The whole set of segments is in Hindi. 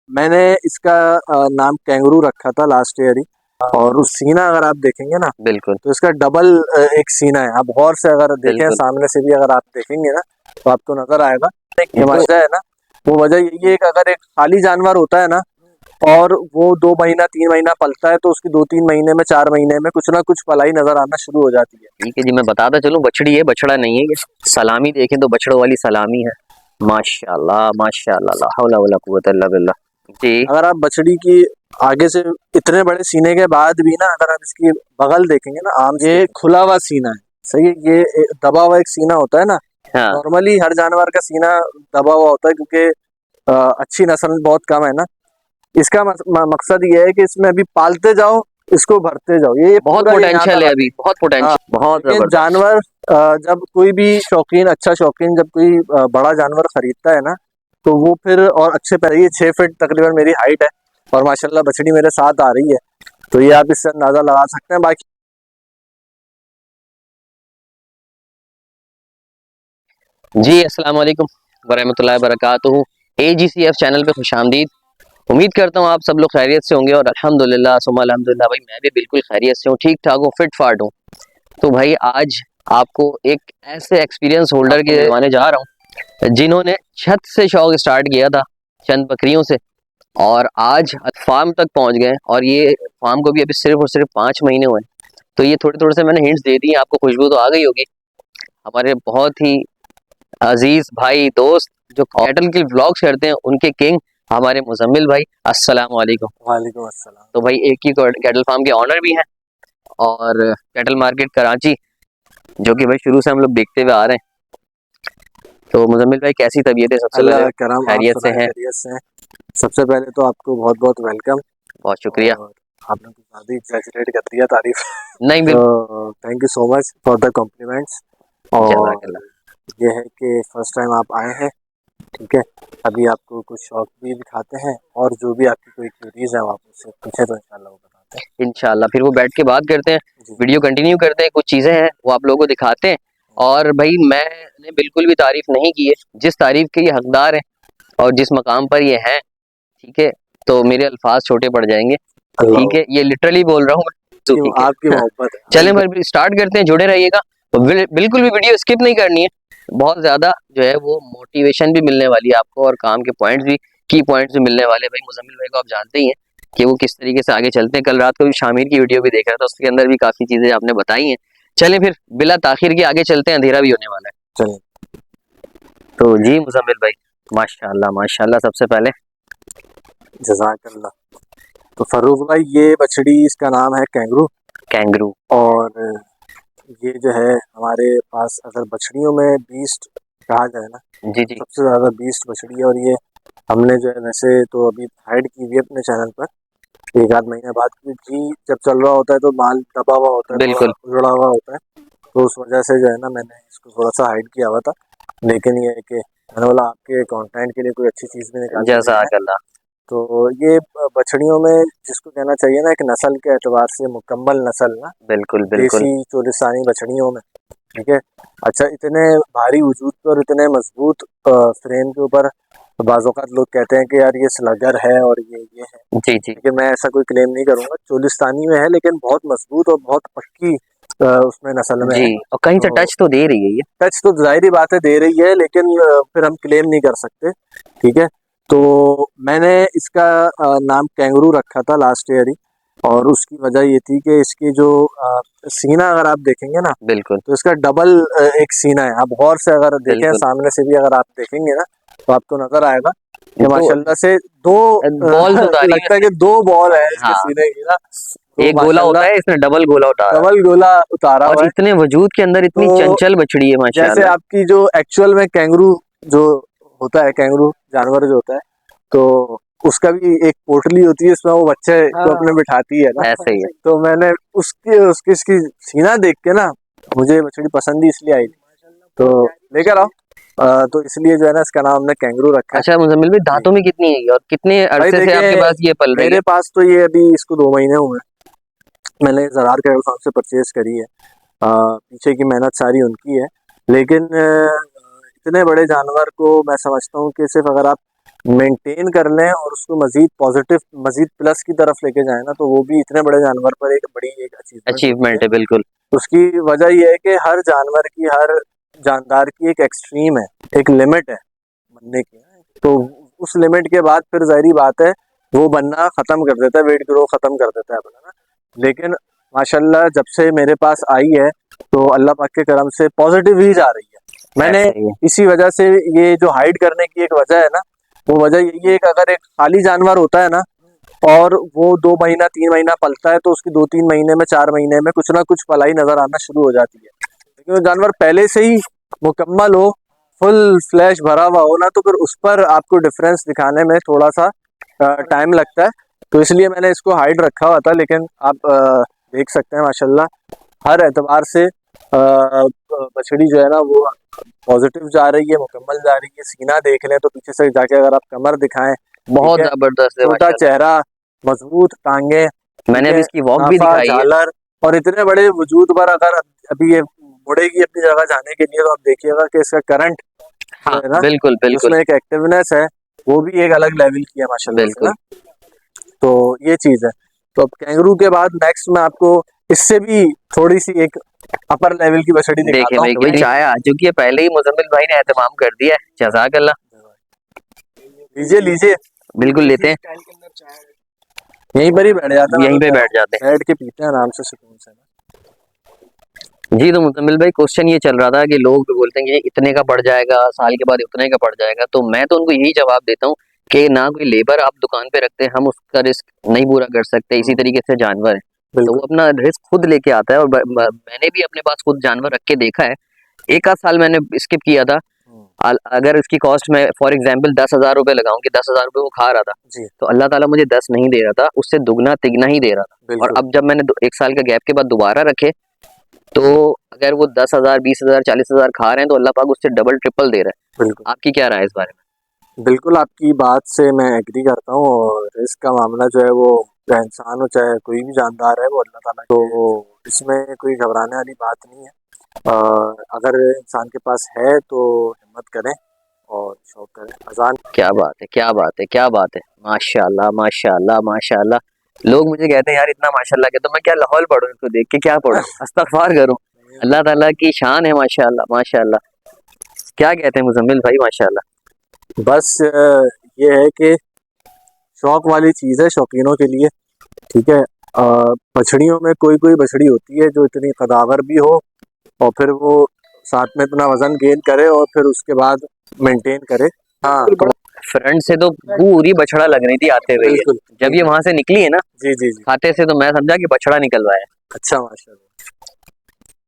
मैंने इसका नाम कैंगरू रखा था लास्ट ईयर ही। और उस सीना अगर आप देखेंगे ना बिल्कुल तो इसका डबल एक सीना है। आप गौर से अगर देखें, बिल्कुल। सामने से भी अगर आप देखेंगे ना तो आपको नजर आएगा कि तो वजह है ना, वो वजह यही है कि अगर एक खाली जानवर होता है ना और वो 2 महीना 3 महीना पलता है तो उसकी 2-3 महीने में 4 महीने में कुछ ना कुछ पलाई नजर आना शुरू हो जाती है। ठीक है जी, मैं बताता चलूं, बछड़ी है, बछड़ा नहीं है ये। सलामी देखें तो बछड़ों वाली सलामी है। माशाल्लाह माशाल्लाह, ला हौला वला कुव्वता इल्ला बिल्लाह। जी अगर आप बछड़ी की आगे से इतने बड़े सीने के बाद भी ना, अगर आप इसकी बगल देखेंगे ना, आम ये खुला हुआ सीना है। सही है, ये दबा हुआ एक सीना होता है ना। हाँ नॉर्मली हर जानवर का सीना दबा हुआ होता है क्योंकि अच्छी नस्ल बहुत कम है ना। इसका मकसद ये है कि इसमें अभी पालते जाओ, इसको भरते जाओ, ये बहुत पूरा ये यहाँ पोटेंशियल तक है आता अभी, बहुत है। हाँ, पोटेंशियल, बहुत लेकिन जबरदस्त। जानवर जब कोई भी शौकीन, अच्छा शौकीन जब कोई बड़ा जानवर खरीदता है ना तो वो फिर और अच्छे पैर, ये 6 फीट तकरीबन मेरी हाइट है और माशाल्लाह बछड़ी मेरे साथ आ रही है, तो ये आप इससे अंदाजा लगा सकते हैं। बाकी जी अस्सलाम वालेकुम वरहमतुल्लाहि वबरकातुहू। AGCF चैनल पे खुशामदीद। उम्मीद करता हूँ आप सब लोग खैरियत से होंगे और अल्हम्दुलिल्लाह सुम्मा अल्हम्दुलिल्लाह भाई मैं भी बिल्कुल खैरियत से हूँ, ठीक ठाक हूँ, फिट फाट हूँ। तो भाई आज आपको एक ऐसे एक्सपीरियंस होल्डर के दिलवाने जा रहा हूँ जिन्होंने छत से शौक स्टार्ट किया था चंद बकरियों से, और आज फार्म तक पहुंच गए। और ये फार्म को भी अभी सिर्फ और सिर्फ 5 महीने हुए हैं। तो ये थोड़े थोड़े से मैंने हिंट्स दे दी हैं, आपको खुशबू तो आ गई होगी। हमारे बहुत ही अजीज भाई दोस्त जो कैटल के व्लॉग्स करते हैं उनके किंग हमारे मुजम्मिल भाई, अस्सलाम वालेकुम। वालेकुम अस्सलाम। तो भाई एक ही कैटल फार्म के ऑनर भी हैं और कैटल मार्केट कराची, जो कि भाई शुरू से हम लोग देखते हुए आ रहे हैं। तो मुजम्मिल भाई कैसी तबीयत है सबसे पहले? अल्लाह करम, आप खैरियत से सुनाए हैं? खैरियत से हैं? सबसे पहले तो आपको बहुत बहुत वेलकम। बहुत शुक्रिया। और आपने कुछ ज़्यादा एग्जैजरेट कर दिया तारीफ। नहीं तो बिल्कुल। Thank you so much for the compliments. और जज़ाकल्लाह। ये है कि फर्स्ट टाइम आप आए हैं, ठीक है। अभी आपको कुछ शौक भी दिखाते हैं और जो भी आपकी कोई क्यूरीज है वो आप मुझसे पूछे तो इंशाल्लाह वो बताते इंशाल्लाह फिर वो बैठ के बात करते हैं, हैं। जी वीडियो कंटिन्यू करते हैं, कुछ चीज़ें हैं वो आप लोगों को दिखाते हैं। और भाई मैंने बिल्कुल भी तारीफ नहीं की है, जिस तारीफ के ये हकदार हैं और जिस मकाम पर ये हैं, ठीक है, तो मेरे अल्फाज छोटे पड़ जाएंगे। अल्लाह, ठीक है, ये लिटरली बोल रहा हूँ मैं, तो ठीक आपकी है। मोहब्बत है चलें बिल्कुल। भाई स्टार्ट करते हैं, जुड़े रहिएगा। तो बिल्कुल भी वीडियो स्किप नहीं करनी है, बहुत ज़्यादा जो है वो मोटिवेशन भी मिलने वाली है आपको और काम के पॉइंट्स भी, की पॉइंट्स भी मिलने वाले हैं। भाई मुजम्मिल भाई को आप जानते ही हैं कि वो किस तरीके से आगे चलते हैं। कल रात को भी शामिर की वीडियो भी देख रहा था, उसके अंदर भी काफ़ी चीज़ें आपने बताई हैं। चलें फिर बिला ताखिर के आगे चलते हैं, अंधेरा भी होने वाला है। चलिए, तो जी मुजम्मिल भाई, माशाल्लाह माशाल्लाह, सबसे पहले जज़ाकल्लाह। तो फरूक भाई, ये बछड़ी, इसका नाम है कैंगरू। कैंगरू। और ये जो है हमारे पास, अगर बछड़ियों में बीस्ट कहा जाए ना जी तो जी। सबसे ज़्यादा बीस्ट बछड़ी है। और ये हमने जो है वैसे तो अभी हाइड की हुई है अपने चैनल पर, 1 आध महीने बाद, क्योंकि जब चल रहा होता है तो माल दबा हुआ होता है, थोड़ा बिल्कुल। उजड़ा हुआ होता है, तो उस वजह से जो है ना मैंने इसको थोड़ा सा हाइड किया हुआ था। लेकिन ये है कि मैंने बोला आपके कंटेंट के लिए कोई अच्छी चीज़ भी निकाल के देना है। जज़ाकल्लाह। तो ये बछड़ियों में जिसको कहना चाहिए ना, एक नस्ल के एतबार से मुकम्मल नस्ल ना, बिल्कुल बिल्कुल। देसी चोलिस्तानी बछड़ियों में, ठीक है। अच्छा, इतने भारी वजूद पे और इतने मजबूत फ्रेम के ऊपर बाज़ औक़ात लोग कहते हैं कि यार ये स्लगर है और ये है, जी जी लेकिन मैं ऐसा कोई क्लेम नहीं करूँगा। चोलिस्तानी में है लेकिन बहुत मजबूत और बहुत पक्की उसमें नस्ल में जी। है। और कहीं से तो टच तो दे रही है ये। टच तो ज़ाहिर ही बात है दे रही है, लेकिन फिर हम क्लेम नहीं कर सकते, ठीक है। तो मैंने इसका नाम कैंगरू रखा था लास्ट ईयर ही। और उसकी वजह ये थी कि इसकी जो सीना अगर आप देखेंगे ना बिल्कुल तो इसका डबल एक सीना है। आप गौर से अगर देखें, बिल्कुल। सामने से भी अगर आप देखेंगे ना तो आपको नजर आएगा कि तो माशाल्लाह से दो बॉल्स उतारी है लगता है इसने। कि 2 बॉल है इसके हाँ, सीने की ना। तो एक गोला होता माशाल्लाह है, इसने डबल गोला उतारा है। डबल गोला उतारा और हुआ है। इतने वजूद के अंदर इतनी तो चंचल बछड़ी है जैसे माशाल्लाह। आपकी जो एक्चुअल में कैंगरू जो होता है, कैंगरू जानवर जो होता है, तो उसका भी एक पोटली होती है, इसमें वो बच्चे को अपने बिठाती है ना। ऐसे ही है। तो मैंने उसकी उसकी इसकी सीना देख के ना मुझे बछड़ी पसंद ही इसलिए आई थी, तो लेकर आओ। तो इसलिए जो है ना इसका नाम हमने कैंगरू रखा है। अच्छा मुजम्मिल भाई, जी दांतों में कितनी है ये और कितने भाई, अरसे से आपके देखिए पास ये पल रही है? मेरे पास तो ये अभी इसको 2 महीने हुए हैं। मैंने ज़रार कैटल फार्म से परचेज करी है। पीछे की मेहनत सारी उनकी है, लेकिन इतने बड़े जानवर को मैं समझता हूँ कि सिर्फ अगर आप मेंटेन कर लें और उसको मजीद पॉजिटिव, मजीद प्लस की तरफ लेके जाए ना, तो वो भी इतने बड़े जानवर पर एक बड़ी एक अचीवमेंट होती अचीवमेंट है बिल्कुल। है। उसकी वजह यह है कि हर जानवर की, हर जानदार की एक एक्सट्रीम है, एक लिमिट है बनने की। तो उस लिमिट के बाद फिर जाहिर बात है वो बनना खत्म कर देता है, वेट ग्रो खत्म कर देता है अपना ना। लेकिन माशाल्लाह जब से मेरे पास आई है तो अल्लाह पाक के करम से पॉजिटिव ही जा रही है। मैंने सही है। इसी वजह से, ये जो हाइड करने की एक वजह है ना, वो वजह यही है कि अगर एक खाली जानवर होता है ना और वो 2 महीना 3 महीना पलता है तो उसकी 2-3 महीने में, 4 महीने में कुछ ना कुछ पलाई नजर आना शुरू हो जाती है। लेकिन वो जानवर पहले से ही मुकम्मल हो, फुल फ्लैश भरा हुआ हो ना, तो फिर उस पर आपको डिफरेंस दिखाने में थोड़ा सा टाइम लगता है। तो इसलिए मैंने इसको हाइड रखा हुआ था। लेकिन आप देख सकते हैं माशाल्लाह हर एतबार से बछड़ी जो है ना वो पॉजिटिव जा रही है, मुकम्मल जा रही है। सीना देख लें तो पीछे से जाके अगर आप कमर दिखाएं, ठीक बहुत है, जबरदस्त है छोटा माशाल्लाह। चेहरा, मजबूत टांगे, मैंने ठीक अभी है, इसकी वॉक भी नाफा, दिखाई है। झालर, और इतने बड़े वजूद पर अगर अभी ये मुड़ेगी अपनी जगह जाने के लिए, तो आप देखिएगा कि इसका करंट जो हाँ है ना, बिल्कुल बिल्कुल उसमें एक एक्टिवनेस है, वो भी एक अलग लेवल की है माशाल्लाह से बिल्कुल। ना। तो ये चीज है। तो अब कैंगरू के बाद नेक्स्ट मैं आपको इससे भी थोड़ी सी एक अपर लेवल की बछड़ी देखे दिखाता भाई, हूँ। वही चाय आ चुकी है, पहले ही मुजम्मिल भाई ने एहतमाम कर दिया है, जज़ाकल्लाह। लीजिए लीजिए, बिल्कुल लेते हैं, यहीं पर ही बैठ जाता है, मैं यहीं तो पे कह रहा बैठ हूँ जाते बैठ के पीते हैं आराम से सुकून से ना। हैं। जी तो मुजम्मिल भाई, क्वेश्चन ये चल रहा था कि लोग बोलते हैं कि इतने का पड़ जाएगा, साल के बाद उतने का पड़ जाएगा, तो मैं तो उनको यही जवाब देता हूँ कि ना कोई लेबर आप दुकान पे रखते हैं, हम उसका रिस्क नहीं पूरा कर सकते। इसी तरीके से जानवर है तो वो बिल्कुल। अपना रिस्क खुद लेके आता है। और मैंने भी अपने पास खुद जानवर रख के देखा है। एक आध साल मैंने स्किप किया था। अगर इसकी कॉस्ट मैं फॉर एग्जाम्पल 10,000 रुपये लगाऊं कि 10,000 रुपये वो खा रहा था, जी तो अल्लाह ताला मुझे 10 नहीं दे रहा था, उससे दुगना तिगना ही दे रहा था। और बिल्कुल अब जब मैंने 1 साल का गैप के बाद दोबारा रखे, तो अगर वो 10,000 20,000 40,000 खा रहे हैं तो अल्लाह पाक उससे डबल ट्रिपल दे रहा बिल्कुल है। आपकी क्या राय है इस बारे में? बिल्कुल, आपकी बात से मैं एग्री करता हूँ। और इसका मामला जो है वो चाहे इंसान हो चाहे कोई भी जानदार है, वो अल्लाह ताला तो इसमें कोई घबराने वाली बात नहीं है। अगर इंसान के पास है तो हिम्मत करें और शौक करें। अजान क्या बात है, क्या बात है, क्या बात है, माशाल्लाह माशाल्लाह माशाल्लाह। लोग मुझे कहते हैं यार इतना माशाल्लाह के, तो मैं क्या लाहौल पढ़ूं, इसको देख के क्या पढ़ूं, अस्तगफार करूं? अल्लाह ताला की शान है माशाल्लाह माशाल्लाह। क्या कहते हैं मुजम्मिल भाई, माशाल्लाह। बस ये है कि शौक वाली चीज़ है शौकीनों के लिए, ठीक है। बछड़ियों में कोई कोई बछड़ी होती है जो इतनी कदावर भी हो और फिर वो साथ में इतना वजन गेन करे और फिर उसके बाद मेंटेन करे। हाँ तो फ्रंट से तो पूरी बछड़ा लग रही थी आते हुए ये। बिल्कुल जब ये बिल्कुल। वहां से निकली है ना जी जी जी। खाते से, तो मैं समझा कि बछड़ा निकल रहा है। अच्छा माशाल्लाह।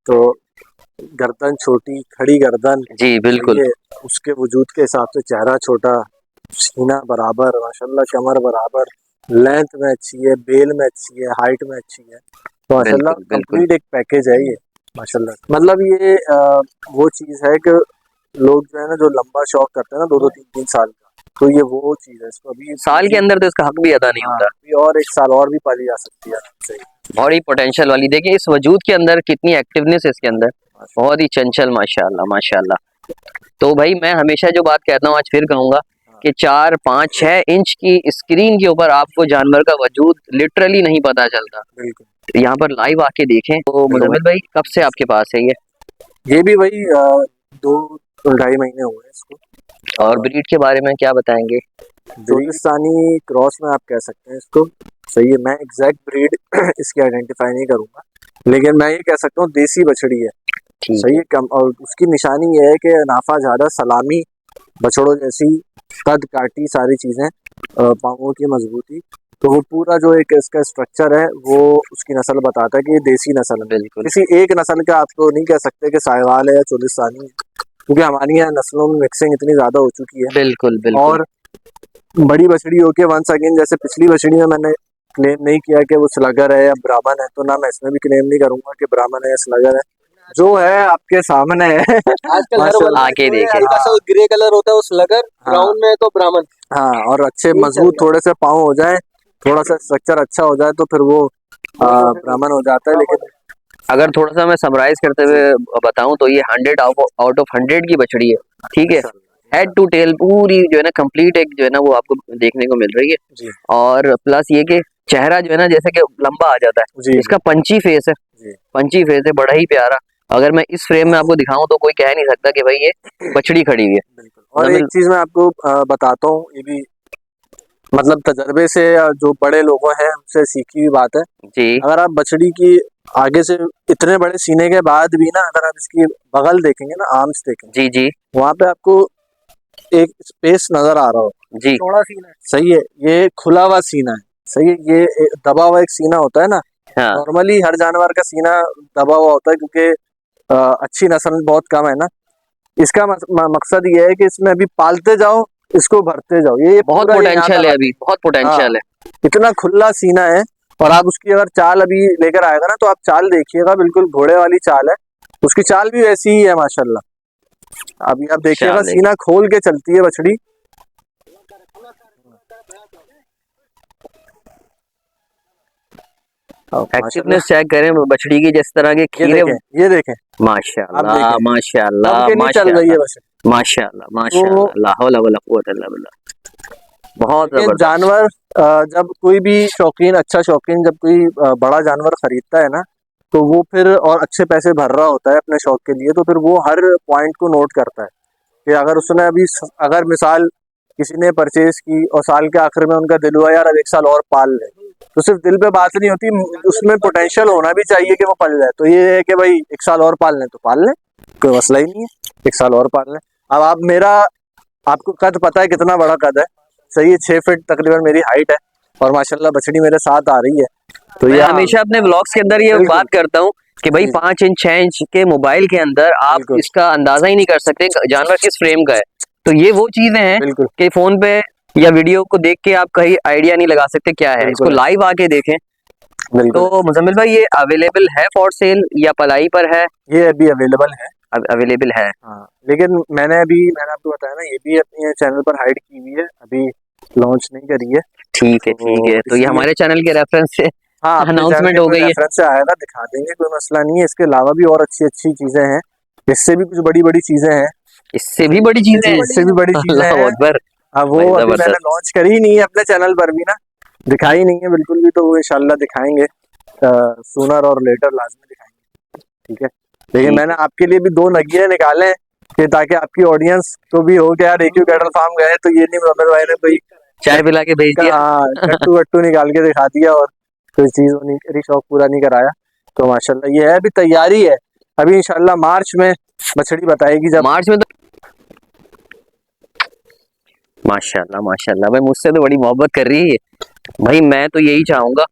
तो गर्दन छोटी, खड़ी गर्दन, जी बिल्कुल सही है, उसके वजूद के हिसाब से चेहरा छोटा, सीना बराबर माशाल्लाह, कमर बराबर, लेंथ में अच्छी है, बेल में अच्छी है, हाइट में अच्छी है। तो माशाल्लाह बिल्कुल बिल्कुल कंप्लीट एक पैकेज है ये माशाल्लाह। मतलब ये वो चीज़ है कि लोग जो है ना जो लंबा शौक करते हैं ना 2-2 3-3 साल का, तो ये वो चीज़ है। इसको अभी साल के अंदर तो इसका हक भी अदा नहीं हाँ होता। अभी और 1 साल और भी पाली जा सकती है सही। बहुत ही पोटेंशियल वाली, देखिए इस वजूद के अंदर कितनी एक्टिवनेस है इसके अंदर, बहुत ही चंचल माशाल्लाह माशाल्लाह। तो भाई मैं हमेशा जो बात कहता हूँ आज फिर कहूंगा कि 4 5 6 इंच की स्क्रीन के ऊपर आपको जानवर का वजूद लिटरली नहीं पता चलता। बिल्कुल यहाँ पर लाइव आके देखें। तो बिल्कुल। मुजम्मिल भाई कब से आपके पास है ये भी वही 2-2.5 महीने हुए हैं इसको। और ब्रीड के बारे में क्या बताएंगे? चोलिस्तानी क्रॉस में आप कह सकते हैं इसको, सही है। मैं एग्जैक्ट ब्रीड इसकी आइडेंटिफाई नहीं करूंगा, लेकिन मैं ये कह सकता हूँ देसी बछड़ी है, ठीक सही है। है। कम और उसकी निशानी ये है कि नाफा ज़्यादा, सलामी बछड़ों जैसी कद काटी सारी चीज़ें, पाँवों की मजबूती, तो वो पूरा जो एक इसका स्ट्रक्चर है वो उसकी नस्ल बताता है कि ये देसी नस्ल है। बिल्कुल किसी एक नस्ल का आप तो नहीं कह सकते कि साहिवाल है या चोलिस्तानी है, क्योंकि हमारे यहाँ नस्लों में मिक्सिंग इतनी ज़्यादा हो चुकी है। बिल्कुल बिल्कुल और बड़ी बछड़ी होके वंस अगेन, जैसे पिछली बछड़ी में मैंने क्लेम नहीं किया कि वो स्लगर है या ब्राह्मण है, तो ना मैं इसमें भी क्लेम नहीं करूंगा कि ब्राह्मण है या स्लगर है। जो है आपके सामने है आजकल हर माशाल्लाह। बंदा आके जो है देखे। हल्का सा ग्रे कलर होता है वो स्लगर, हाँ ब्राउन में है तो ब्राह्मण। हाँ, और अच्छे यही चल मजबूत रहा थोड़े से पाँव हो जाए, थोड़ा सा स्ट्रक्चर अच्छा हो जाए, तो फिर वो ब्राह्मण हो जाता है। लेकिन अगर थोड़ा सा मैं समराइज करते जी हुए बताऊं तो ये 100 आउट ऑफ 100 की बछड़ी है, ठीक है। माशाल्लाह हेड टू टेल पूरी जो है ना कंप्लीट एक जो है ना वो आपको देखने को मिल रही है। जी और प्लस ये कि चेहरा जो है ना जैसे कि लंबा आ जाता है, जी इसका पंची फेस है, जी पंची फेस है, बड़ा ही प्यारा। अगर मैं इस फ्रेम में आपको दिखाऊं तो कोई कह नहीं सकता कि भाई ये बछड़ी खड़ी हुई है। बिल्कुल। और एक चीज मैं आपको बताता हूँ, ये भी मतलब तजर्बे से या जो बड़े लोगों हैं उनसे सीखी हुई बात है। जी अगर आप बछड़ी की आगे से इतने बड़े सीने के बाद भी ना, अगर आप इसकी बगल देखेंगे ना, आर्म्स देखेंगे, जी जी वहां पे आपको एक स्पेस नजर आ रहा हो, जी चौड़ा सीना है। सही है, ये खुला हुआ सीना है, सही है, ये दबा हुआ एक सीना होता है ना। हाँ नॉर्मली हर जानवर का सीना दबा हुआ होता है क्योंकि अच्छी नस्ल बहुत कम है ना। इसका मकसद ये है कि इसमें अभी पालते जाओ, इसको भरते जाओ, ये बहुत पूरा ये यहाँ पोटेंशियल है, तक अभी बहुत हाँ, पोटेंशियल है। इतना खुला सीना है। और आप उसकी अगर चाल अभी लेकर आएगा ना, तो आप चाल देखिएगा, बिल्कुल घोड़े वाली चाल है, उसकी चाल भी वैसी ही है माशाल्लाह। अभी आप देखिएगा, चाल देख, सीना खोल के चलती है बछड़ी। माशाल्लाह, एक्टिवनेस चेक करें बछड़ी की, जिस तरह के ये खीरे। देखें, ये देखें, आप माशाल्लाह देखें, माशाल्लाह दब के नहीं चल रही है माशाल्लाह बछड़ी। माशाल्लाह तो माशाल्लाह, ला हौला वला कुव्वता इल्ला बिल्लाह, बहुत देखिए जबरदस्त। जानवर जब कोई भी शौकीन, अच्छा शौकीन जब कोई बड़ा जानवर खरीदता है ना, तो वो फिर और अच्छे पैसे भर रहा होता है अपने शौक के लिए, तो फिर वो हर पॉइंट को नोट करता है कि अगर उसने अभी अगर मिसाल किसी ने परचेज की और साल के आखिर में उनका दिल हुआ यार अब एक साल और पाल ले, तो सिर्फ दिल पे बात नहीं होती, उसमें पोटेंशियल होना भी चाहिए कि वो पल जाए। तो ये है कि भाई एक साल और पाल लें तो पाल लें, कोई मसला ही नहीं है, एक साल और पाल लें। अब आप मेरा, आपको कद पता है कितना बड़ा कद है, सही है, 6 फीट तकरीबन मेरी हाइट है, और माशाल्लाह बछड़ी मेरे साथ आ रही है। तो मैं ये हमेशा अपने व्लॉग्स के अंदर ये बिल्कुल, बात करता हूँ कि भाई जी 5 इंच 6 इंच के मोबाइल के अंदर आप बिल्कुल इसका अंदाजा ही नहीं कर सकते जानवर किस फ्रेम का है। तो ये वो चीजें हैं बिल्कुल कि फोन पे या वीडियो को देख के आप कहीं आइडिया नहीं लगा सकते क्या है, इसको बिल्कुल लाइव आके देखें। बिल्कुल तो मुजम्मिल भाई ये अवेलेबल है फॉर सेल या पलाई पर है? ये अभी अवेलेबल है। अवेलेबल है। हाँ, लेकिन मैंने आपको बताया ना, ये भी अपने चैनल पर हाइड की हुई है, अभी लॉन्च नहीं करी है, ठीक है ठीक तो है, तो ये इसलिए हमारे चैनल के रेफरेंस से हाँ, अपने चैनल अनाउंसमेंट के हो कोई गई है। रेफरेंस से आएगा, दिखा देंगे, कोई मसला नहीं है। इसके अलावा भी और अच्छी अच्छी चीजें हैं, इससे भी कुछ बड़ी बड़ी चीजें हैं, इससे भी बड़ी चीजें जी हैं। इससे भी बड़ी चीजें अल्लाह हैं। अकबर, अब वो भाई अभी मैंने जबरदस्त। लॉन्च करी ही नहीं है अपने चैनल पर भी ना, दिखाई नहीं है बिल्कुल भी, तो वो इंशाल्लाह दिखाएंगे, सूनर और लेटर लाजमी दिखाएंगे, ठीक है। लेकिन ठीक मैंने है आपके लिए भी 2 नगीने निकाले हैं कि ताकि आपकी ऑडियंस को भी हो कि यार एक ही कैटल फार्म गए तो ये नहीं मुहम्मद भाई ने कोई चाय पिला के भेज दिया। कट्टू वट्टू निकाल के दिखा दिया और कोई चीज वो नहीं करी, शौक पूरा नहीं कराया। तो माशाल्लाह ये है, अभी तैयारी है, अभी इंशाल्लाह मार्च में बछड़ी बताएगी जब। मार्च में तो माशाल्लाह माशाल्लाह भाई मुझसे तो बड़ी मोहब्बत कर रही है भाई। मैं तो यही चाहूंगा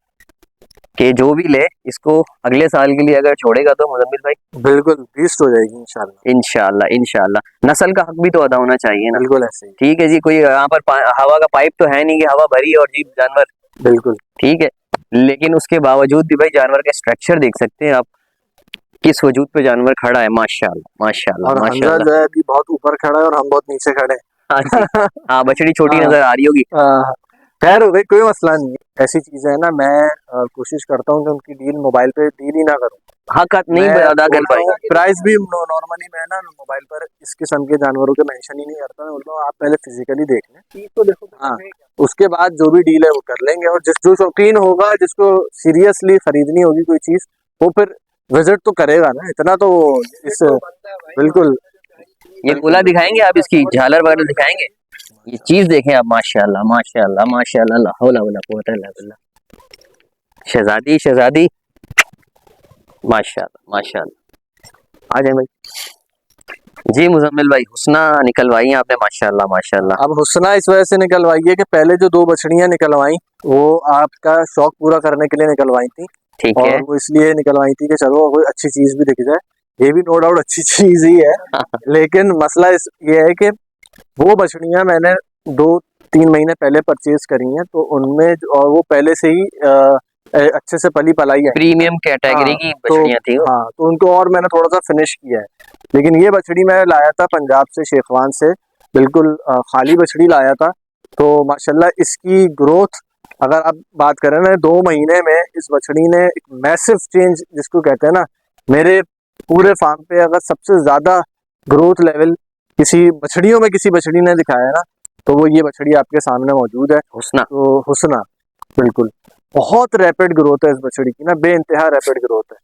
कि जो भी ले इसको अगले साल के लिए अगर छोड़ेगा तो मुजम्मिल भाई बिल्कुल बीस्ट हो जाएगी इंशाल्लाह, इंशाल्लाह इंशाल्लाह नस्ल का हक भी तो अदा होना चाहिए ना। बिल्कुल ऐसे ही, ठीक है जी, कोई यहाँ पर हवा का पाइप तो है नहीं कि हवा भरी और जीप जानवर, बिल्कुल। ठीक है। लेकिन उसके बावजूद भी भाई जानवर का स्ट्रक्चर देख सकते हैं आप, किस वजूद पे जानवर खड़ा है, माशाल्लाह माशाल्लाह और हमजा माशाल्लाह। जो है अभी बहुत ऊपर खड़ा है और हम बहुत नीचे खड़े हाँ जी, हैं। हाँ बछड़ी छोटी हाँ नजर आ रही होगी। हाँ, खैर हो गई, कोई मसला नहीं है। ऐसी चीजें है ना, मैं कोशिश करता हूँ कि उनकी डील मोबाइल पे डील ही ना करूँ, हक नहीं मैं अदा कर बोलता हूँ पाएगा। प्राइस भी नॉर्मली मैं ना मोबाइल पर इस किस्म के जानवरों के मेंशन ही नहीं करता, मैं बोलता हूँ आप पहले फिजिकली देख लें, चीज तो देखो हाँ, उसके बाद जो भी डील है वो कर लेंगे। और जिस जो शौकीन होगा, जिसको सीरियसली खरीदनी होगी कोई चीज, वो फिर विजिट तो करेगा ना, इतना तो इस बिल्कुल ये गोला दिखाएंगे आप, इसकी झालर वगैरह दिखाएंगे, ये चीज देखें आप, माशाल्लाह माशाल्लाह माशाल्लाह, ला हौला वला कुव्वता इल्ला बिल्लाह। शहजादी शहजादी, माशाल्लाह माशाल्लाह। आ जाए भाई। जी मुजम्मिल भाई, हुस्ना निकलवाई है आपने, माशाल्लाह माशाल्लाह। अब हुस्ना इस वजह से निकलवाई है कि पहले जो 2 बछड़ियां निकलवाई वो आपका शौक पूरा करने के लिए निकलवाई थी, ठीक है। और वो इसलिए निकलवाई थी कि चलो कोई अच्छी चीज भी दिख जाए, ये भी नो डाउट अच्छी चीज ही है। लेकिन मसला ये है कि वो बछड़ियां मैंने 2-3 महीने पहले परचेज करी हैं, तो उनमें और वो पहले से ही अच्छे से पली पलाई आई हैं। प्रीमियम कैटेगरी हाँ, की तो बछड़ियां थी वो। हाँ, तो उनको और मैंने थोड़ा सा फिनिश किया है। लेकिन ये बछड़ी मैं लाया था पंजाब से, शेखवान से, बिल्कुल खाली बछड़ी लाया था। तो माशाल्लाह इसकी ग्रोथ, अगर आप बात करें ना, 2 महीने में इस बछड़ी ने एक मैसिव चेंज जिसको कहते हैं ना, मेरे पूरे फार्म पे अगर सबसे ज्यादा ग्रोथ लेवल किसी बछड़ियों में किसी बछड़ी ने दिखाया है ना, तो वो ये बछड़ी आपके सामने मौजूद है। हुस्ना। तो हुस्ना, बिल्कुल बहुत रैपिड ग्रोथ है इस बछड़ी की ना, बेइंतहा रैपिड ग्रोथ है।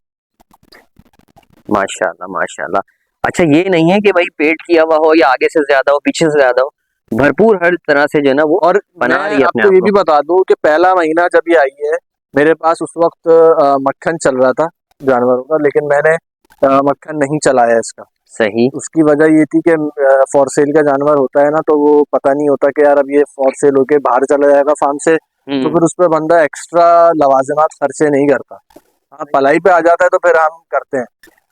माशाल्लाह माशाल्लाह। अच्छा ये नहीं है कि भाई पेट किया हुआ हो या आगे से ज्यादा हो पीछे से ज्यादा हो, भरपूर हर तरह से जो है ना वो और बना मैं रही है अपने आपको आप ये को। भी बता दूं कि पहला महीना जब ये आई है, मेरे पास उस वक्त मक्खन चल रहा था जानवरों का, लेकिन मैंने मक्खन नहीं चलाया इसका। सही। उसकी वजह ये थी कि फॉर सेल का जानवर होता है ना, तो वो पता नहीं होता कि यार अब ये फॉर सेल होके बाहर चला जाएगा फार्म से, तो फिर उस पर बंदा एक्स्ट्रा लवाजमात खर्चे नहीं करता। हाँ, पलाई पे आ जाता है तो फिर हम करते हैं।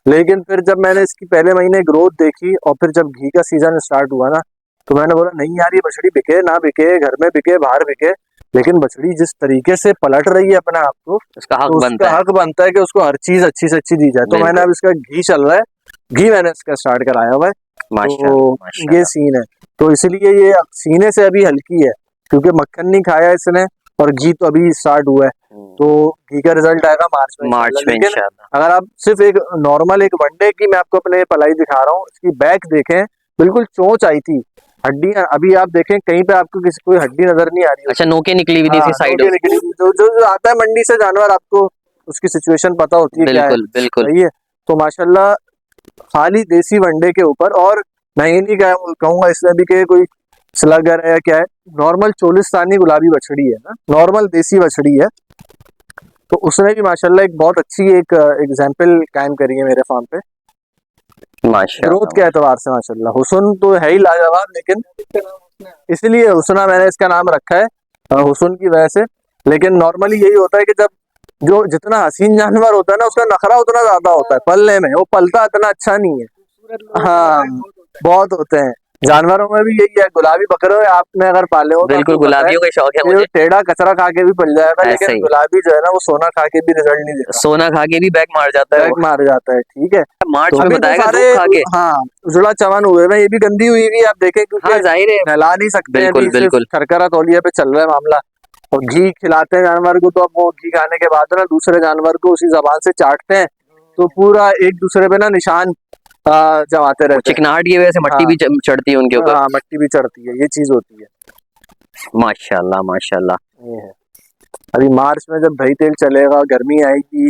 लेकिन फिर जब मैंने इसकी पहले महीने ग्रोथ देखी और फिर जब घी का सीजन स्टार्ट हुआ ना, तो मैंने बोला नहीं यार, ये बछड़ी बिके ना बिके, घर में बिके बाहर बिके, लेकिन बछड़ी जिस तरीके से पलट रही है अपने आप को, उसका हक तो बनता उसका है। हक बनता है कि उसको हर चीज अच्छी से अच्छी दी जाए। तो मैंने बिल्कुल। अब इसका घी चल रहा है, घी मैंने इसका स्टार्ट कराया हुआ है। माशाल्लाह तो ये माशाल्लाह। सीन है, तो इसलिए ये सीने से अभी हल्की है, क्योंकि मक्खन नहीं खाया इसने और घी तो अभी स्टार्ट हुआ है। तो घी का रिजल्ट आएगा मार्च में मार्च इंशाल्लाह। में लेकिन इंशाल्लाह। अगर आप सिर्फ एक नॉर्मल एक वनडे की मैं आपको अपने पलाई दिखा रहा हूँ, इसकी बैक देखें, बिल्कुल चोंच आई थी, हड्डियां अभी आप देखें कहीं पे आपको किसी कोई हड्डी नजर नहीं आ रही अच्छा होगी। नोके निकली हुई थी हाँ, इसी साइड। नोके निकली थी। जो आता है मंडी से जानवर, आपको उसकी सिचुएशन पता होती है क्या है, बिल्कुल बिल्कुल। सही है। तो माशाल्लाह खाली देसी वनडे के ऊपर, और मैं ये नहीं कहूंगा इसमें भी कि कोई स्लगर है या क्या है, नॉर्मल चोलिस्तानी गुलाबी बछड़ी है ना, नॉर्मल देसी बछड़ी है। तो उसने भी माशाल्लाह एक बहुत अच्छी एक एग्जाम्पल कायम करी है मेरे फार्म पे, ग्रोथ माशाल्लाह के एतबार से माशाल्लाह। हुसन तो है ही लाजवाब, लेकिन इसलिए हुसना मैंने इसका नाम रखा है, हुसन की वजह से। लेकिन नॉर्मली यही होता है कि जब जो जितना हसीन जानवर होता है ना, उसका नखरा उतना ज्यादा होता है पलने में, वो पलता इतना अच्छा नहीं है। हाँ, बहुत होते हैं। जानवरों में भी यही है, गुलाबी बकरे आपने अगर पाले हो तो बिल्कुल। आपको पता है गुलाबियों का शौक है कि वो मुझे। टेढ़ा कचरा खा के भी पल जाएगा, ऐसा लेकिन ही गुलाबी जो है ना, वो सोना खा के भी रिजल्ट नहीं देता, सोना खा के भी बैक मार जाता है वो। बैक मार जाता है। ठीक है, मार्च तो में अभी तो बताएगा सारे धूप खा के। हाँ उजड़ा चमन हुए हैं, ये भी गंदी हुई हुई आप देखें, हाँ क्योंकि जाहिर है। नहला नहीं सकते हैं, बिल्कुल अभी सिर्फ बिल्कुल। खरखरा तौलिया पे चल रहा है मामला। और घी खिलाते हैं जानवर को, तो अब वो घी खाने के बाद ना दूसरे जानवर को उसी जबान से चाटते हैं, तो पूरा एक दूसरे पे ना निशान जमाते वो रहते हैं। चिकनाहट की वजह से मट्टी हाँ भी चढ़ती है उनके ऊपर। हाँ, मिट्टी भी चढ़ती है, ये चीज होती है। माशाल्लाह माशाल्लाह। ये है। अभी मार्च में जब दही तेल चलेगा, गर्मी आएगी,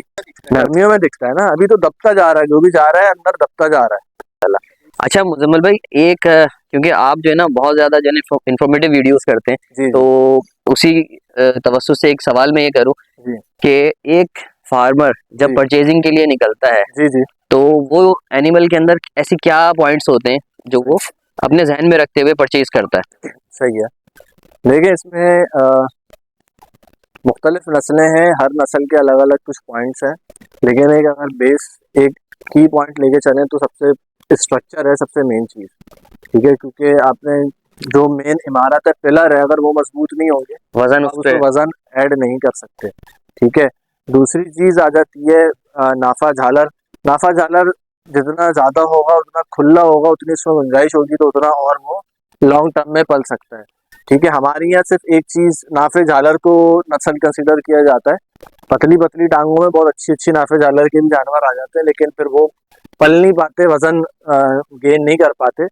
गर्मियों में दिखता है ना, अभी तो दबता जा रहा है, जो भी जा रहा है अंदर दबता जा रहा है। अच्छा मुजम्मल भाई एक क्योंकि आप जो है ना बहुत ज्यादा जो है इंफॉर्मेटिव वीडियोस करते हैं, जी तो उसी तवज्जुह से एक सवाल मैं ये करूं जी कि एक फार्मर जब जी परचेजिंग के लिए निकलता है जी जी तो वो एनिमल के अंदर ऐसी क्या पॉइंट्स होते हैं जो वो अपने जहन में रखते हुए परचेज करता है। सही है। देखिए, इसमें मुख्तलिफ नस्लें हैं, हर नस्ल के अलग अलग कुछ पॉइंट्स हैं, लेकिन एक अगर बेस एक की पॉइंट लेके चलें तो सबसे स्ट्रक्चर है सबसे मेन चीज़। ठीक है, क्योंकि आपने जो मेन इमारत है, पिलर है, अगर वो मजबूत नहीं होंगे वजन तो उस आप पे। उसमें वजन ऐड नहीं कर सकते। ठीक है, दूसरी चीज़ आ जाती है नाफा झालर। नाफा झालर जितना ज़्यादा होगा, उतना खुला होगा, उतनी उसमें गुंजाइश होगी, तो उतना और वो लॉन्ग टर्म में पल सकता है। ठीक है, हमारे यहाँ सिर्फ एक चीज़ नाफे झालर को नस्ल कंसीडर किया जाता है। पतली पतली टांगों में बहुत अच्छी अच्छी नाफे झालर के भी जानवर आ जाते हैं, लेकिन फिर वो पल नहीं पाते, वजन गेन नहीं कर पाते।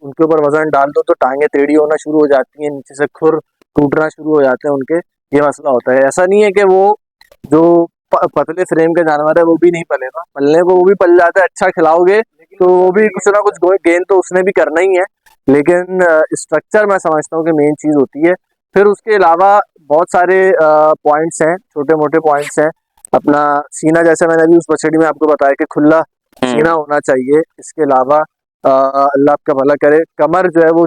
उनके ऊपर वजन डाल दो तो टांगे टेढ़ी होना शुरू हो जाती हैं, नीचे से खुर टूटना शुरू हो जाते हैं उनके, ये मसला होता है। ऐसा नहीं है कि वो जो पतले फ्रेम के जानवर है वो भी नहीं पलेगा, पलने को वो भी पल जाता है, अच्छा खिलाओगे तो वो भी कुछ ना कुछ गेन तो उसने भी करना ही है। लेकिन स्ट्रक्चर मैं समझता हूँ कि मेन चीज़ होती है। फिर उसके अलावा बहुत सारे पॉइंट्स हैं, छोटे मोटे पॉइंट्स हैं। अपना सीना, जैसे मैंने अभी उस बछड़ी में आपको बताया कि खुला सीना होना चाहिए। इसके अलावा अल्लाह आपका भला करे, कमर जो है वो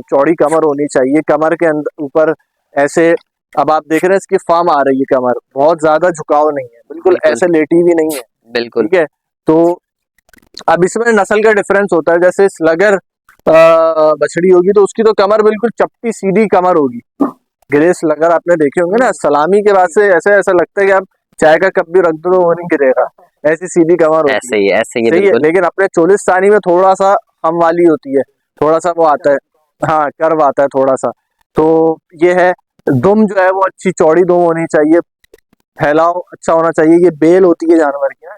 चौड़ी कमर होनी चाहिए। कमर के अंदर ऊपर ऐसे, अब आप देख रहे हैं इसकी फार्म आ रही है, कमर बहुत ज्यादा झुकाव नहीं है, बिल्कुल ऐसे लेटी भी नहीं है। बिल्कुल। ठीक है, तो अब इसमें नस्ल का डिफरेंस होता है। जैसे स्लगर बछड़ी होगी तो उसकी तो कमर बिल्कुल चपटी सीधी कमर होगी। ग्रे स्लगर आपने देखे होंगे ना, सलामी के बाद से ऐसे ऐसा लगता है कि आप चाय का कप भी रख दो तो वो नहीं गिरेगा, ऐसी सीधी कमर होती है। ऐसे ही सही है, बिल्कुल। लेकिन अपने चोलिस्तानी में थोड़ा सा हम वाली होती है, थोड़ा सा वो आता है, हाँ कर्व आता है थोड़ा सा। तो ये है, दुम जो है वो अच्छी चौड़ी दुम होनी चाहिए, फैलाव अच्छा होना चाहिए। ये बेल होती है जानवर की ना,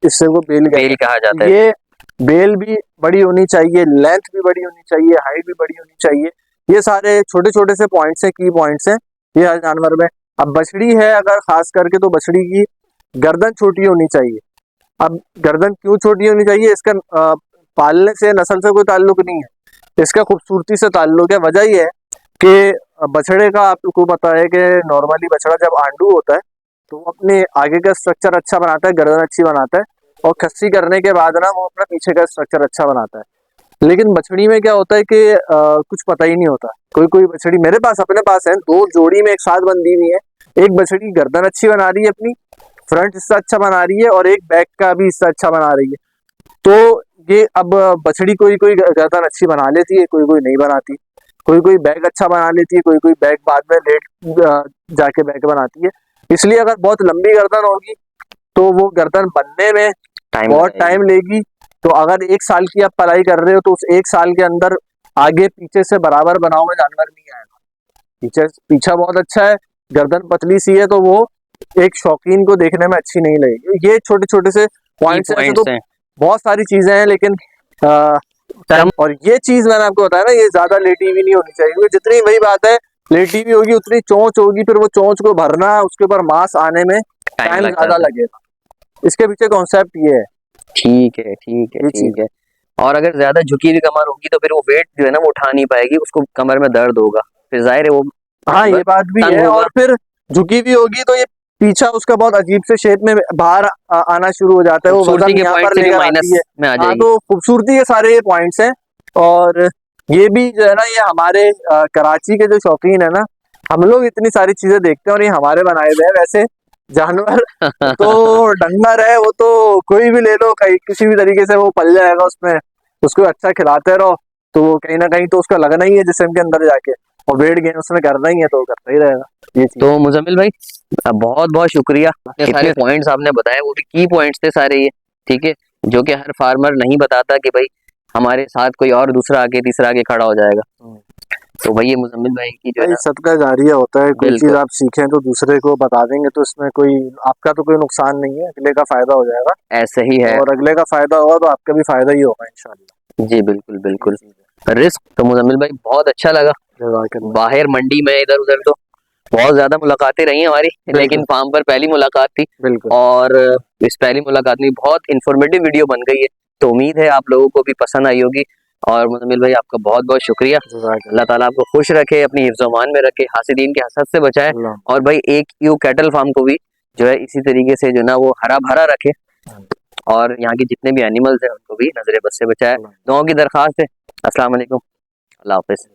इससे वो बेल कहते बेल कहा जाता हैं। है। ये बेल भी बड़ी होनी चाहिए, लेंथ भी बड़ी होनी चाहिए, हाइट भी बड़ी होनी चाहिए। ये सारे छोटे छोटे से पॉइंट्स हैं, की पॉइंट्स हैं ये हर जानवर में। अब बछड़ी है अगर खास करके, तो बछड़ी की गर्दन छोटी होनी चाहिए। अब गर्दन क्यों छोटी होनी चाहिए, इसका पालने से, नस्ल से कोई ताल्लुक नहीं है, इसका खूबसूरती से ताल्लुक है। वजह यह है कि बछड़े का आपको पता है कि नॉर्मली बछड़ा जब आंडू होता है तो वो अपने आगे का स्ट्रक्चर अच्छा बनाता है, गर्दन अच्छी बनाता है, और खस्सी करने के बाद ना वो अपना पीछे का स्ट्रक्चर अच्छा बनाता है। लेकिन बछड़ी में क्या होता है कि कुछ पता ही नहीं होता। कोई कोई बछड़ी मेरे पास, अपने पास है, 2 जोड़ी में एक साथ बंधी हुई है। एक बछड़ी गर्दन अच्छी बना रही है, अपनी फ्रंट हिस्सा अच्छा बना रही है, और एक बैक का भी हिस्सा अच्छा बना रही है। तो ये अब बछड़ी कोई कोई गर्दन अच्छी बना लेती है, कोई कोई नहीं बनाती, कोई कोई बैक अच्छा बना लेती है, कोई कोई बैक बाद में लेट जाके बैक बनाती है। इसलिए अगर बहुत लंबी गर्दन होगी तो वो गर्दन बनने में बहुत टाइम लेगी। तो अगर 1 साल की आप पढ़ाई कर रहे हो तो उस 1 साल के अंदर आगे पीछे से बराबर बनाओ में जानवर नहीं आएगा। पीछे पीछा बहुत अच्छा है, गर्दन पतली सी है, तो वो एक शौकीन को देखने में अच्छी नहीं लगेगी। ये छोटे छोटे से पॉइंट्स हैं, ऐसे तो हैं। बहुत सारी चीजें हैं, लेकिन और ये चीज मैंने आपको बताया ना, ये ज्यादा लेटी हुई नहीं होनी चाहिए, क्योंकि जितनी, वही बात है, लेटी हुई होगी उतनी चोंच होगी, फिर वो चोंच को भरना, उसके ऊपर मांस आने में टाइम लग ज्यादा जाता है। लगेगा। इसके पीछे कॉन्सेप्ट ये है। ठीक है, ठीक है, ये चीज ठीक है। और अगर ज्यादा झुकी हुई कमर होगी तो फिर वो वेट जो है ना वो उठा नहीं पाएगी, उसको कमर में दर्द होगा, फिर जाहिर है वो हाँ, जानवर ये बात भी तंग है। होगा। और फिर झुकी हुई होगी तो ये पीछा उसका बहुत अजीब से शेप में बाहर आना शुरू हो जाता है, वो खूबसूरती वजन के यहाँ पॉइंट पर से भी लेकर आती माइनस है। में आ हाँ, जाएगी। तो खूबसूरती के सारे ये पॉइंट्स हैं। और ये भी जो है ना, ये हमारे कराची के जो शौकीन है ना, हम लोग इतनी सारी चीजें देखते हैं और ये हमारे बनाए हुए हैं। वैसे जानवर तो डंगर है, वो तो कोई भी ले लो, कहीं किसी भी तरीके से वो पल जाएगा उसमें, उसको अच्छा खिलाते रहो तो वो कहीं ना कहीं तो उसका लगना ही है जिस्म के अंदर जाके, और वेट गेन उसमें करना ही है, तो वो करता ही रहेगा। ये चीज तो मुजम्मिल भाई बहुत बहुत शुक्रिया, इतने सारे पॉइंट्स आपने बताए, वो भी की पॉइंट्स थे सारे ये, ठीक है, जो कि हर फार्मर नहीं बताता कि भाई हमारे साथ कोई और दूसरा आके तीसरा आके खड़ा हो जाएगा। तो भाई ये मुजम्मिल भाई की जो है भाई, ना, सदका जारिया होता है। कोई चीज बिल्कुल आप सीखें तो दूसरे को बता देंगे, तो इसमें कोई आपका तो कोई नुकसान नहीं है, अगले का फायदा हो जाएगा, ऐसे ही है। और अगले का फायदा होगा तो आपका भी फायदा ही होगा इंशाल्लाह। जी बिल्कुल ये बिल्कुल। चीज है। रिस्क तो मुजम्मिल भाई बहुत अच्छा लगा, जज़ाकल्लाह। बाहर मंडी में इधर उधर तो बहुत ज्यादा मुलाकातें रही हमारी, लेकिन बिल्कुल फार्म पर पहली मुलाकात थी, बिल्कुल। और इस पहली मुलाकात में बहुत इंफॉर्मेटिव वीडियो बन गई है। तो उम्मीद है आप लोगों को भी पसंद आई होगी। और मुजम्मिल भाई आपका बहुत बहुत शुक्रिया, अल्लाह ताला आपको खुश रखे, अपनी हिफ्ज़-ओ-मान में रखे, हासिदीन के हसद से बचाए, जज़ाकल्लाह। और भाई एक यू कैटल फार्म को भी जो है इसी तरीके से जो ना वो हरा भरा रखे, और यहाँ के जितने भी एनिमल्स हैं उनको भी नजर बद से बचाए। दुआओं की दरखास्त है। अस्सलाम वालेकुम, अल्लाह हाफिज़।